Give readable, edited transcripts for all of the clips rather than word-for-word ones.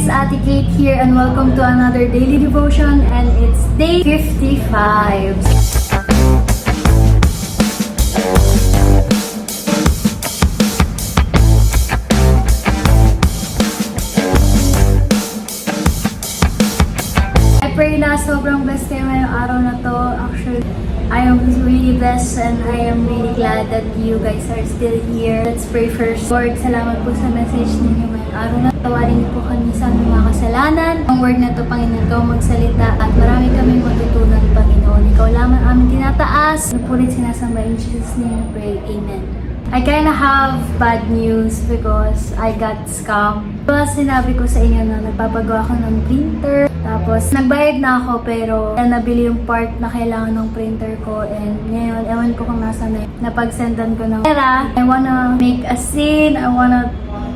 guys, Ate Kate here and welcome to another daily devotion and it's day 55. I pray na sobrang blessed kayo ngayong araw na to. Actually, I am really blessed and I am really glad that you guys are still here. Let's pray first. Lord, salamat po sa message ninyo ngayong araw na. Tawarin niyo po kami sa aming mga kasalanan. Ang word na to, Panginoon, ikaw magsalita at marami kami matutunan, Panginoon. Ikaw lamang aming tinataas. Napulit sinasamba in Jesus' name we pray. Amen. I kinda have bad news because I got scammed. Sinabi ko sa inyo na nagpapagawa ko ng printer. Tapos, nagbayad na ako pero nabili yung part na kailangan ng printer ko. And ngayon, ewan ko kung nasa na napag-sendan ko ng pera. I wanna make a scene. I wanna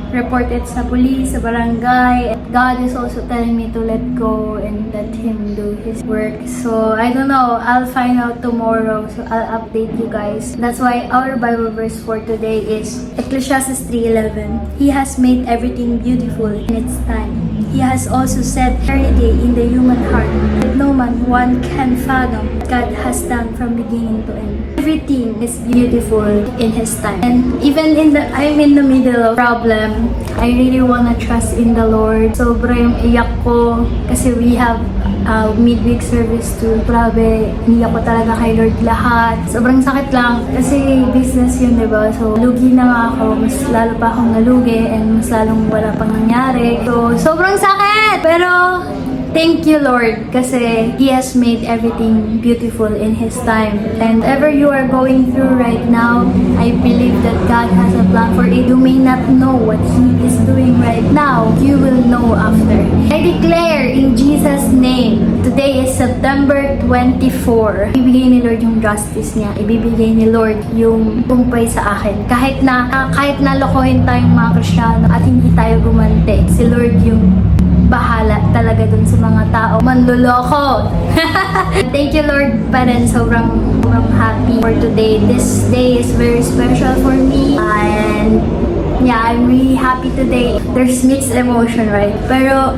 report it sa police, sa barangay. God is also telling me to let go and let Him do His work. So, I don't know. I'll find out tomorrow. So, I'll update you guys. That's why our Bible verse for today is Ecclesiastes 3:11. He has made everything beautiful in its time. He has also set eternity in the human heart that no one can fathom what God has done from beginning to end. Everything is beautiful in His time. And even I'm in the middle of problem, I really wanna trust in the Lord. Sobrang iyak ko kasi we have midweek service too. Grabe, iyak ko talaga kay Lord lahat. Sobrang sakit lang kasi business yun, diba? So, lugi na nga ako. Mas lalo pa akong nalugi and mas lalong wala pang nangyari. So, sobrang sakit! Pero, thank you, Lord, kasi He has made everything beautiful in His time. And whatever you are going through right now, I believe that God has a plan for it. You may not know what He is doing right now. You will know after. I declare in Jesus' name, today is September 24. Ibibigay ni Lord yung justice niya. Ibibigay ni Lord yung tumpay sa akin. Kahit na lokohin tayong mga Kristiyano at hindi tayo gumante, si Lord yung bahala talaga dun sa mga tao manloloko. Thank you, Lord, pa rin sobrang happy for today. This day is very special for me and yeah, I'm really happy today. There's mixed emotion, right? Pero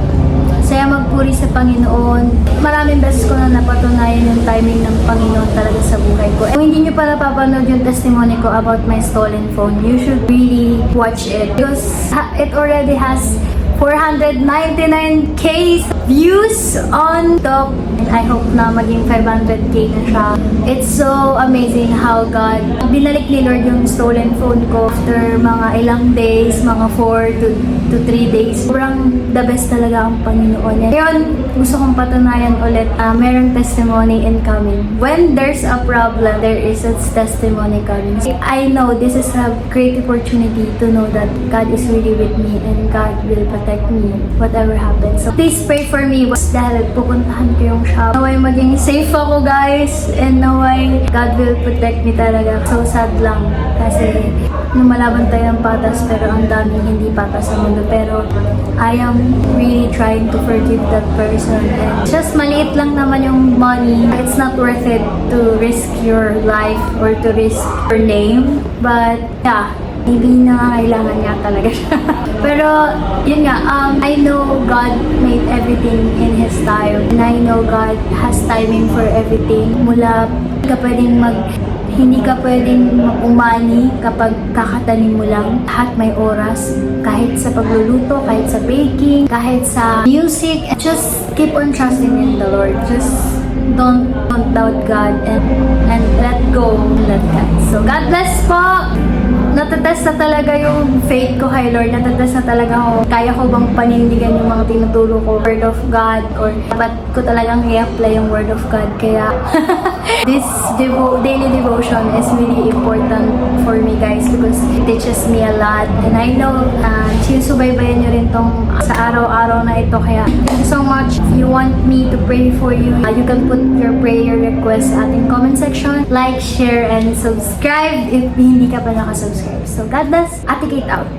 saya magpuri sa Panginoon. Maraming beses ko na napatunayan yung timing ng Panginoon talaga sa buhay ko. Kung hindi nyo pa napapanood yung testimony ko about my stolen phone, you should really watch it because it already has 499k views on top. And I hope na maging 500k na siya. It's so amazing how God binalik ni Lord yung stolen phone ko after mga ilang days, mga 4 to 3 days. Sobrang the best talaga ang Panginoon. Ngayon, gusto kong patunayan ulit, merong testimony incoming. When there's a problem, there is a testimony coming. So, I know this is a great opportunity to know that God is really with me and God will protect me whatever happens. So, please pray for me dahil pupuntahan ko yung shop. Naway maging safe ako, guys, and naway God will protect me talaga. So sad lang kasi lumalaban tayo ng patas pero ang daming hindi patas sa mundo. Pero I am really trying to forgive that person and just maliit lang naman yung money. It's not worth it to risk your life or to risk your name. But yeah, maybe nangangailangan nga talaga siya. Pero, yun nga, I know God made everything in His time. And I know God has timing for everything. Mula, hindi ka pwedeng umani kapag kakatanim mo lang. Lahat may oras. Kahit sa pagluluto, kahit sa baking, kahit sa music. Just keep on trusting in the Lord. Just don't doubt God and let go. Let God. So, God bless po! Natatest na talaga yung faith ko kay Lord. Natatest na talaga ako. Kaya ko bang panindigan yung mga tinuturo ko, Word of God, or dapat ko talagang i-apply yung Word of God. Kaya, this daily devotion is really important for me, guys, because it teaches me a lot. And I know, sinusubaybayan nyo rin tong sa araw-araw na ito. Kaya, thank you so much. If you want me to pray for you, you can put your prayer request sa ating comment section. Like, share, and subscribe if hindi ka pa nakasubscribe. So, God bless. Ate Kate out.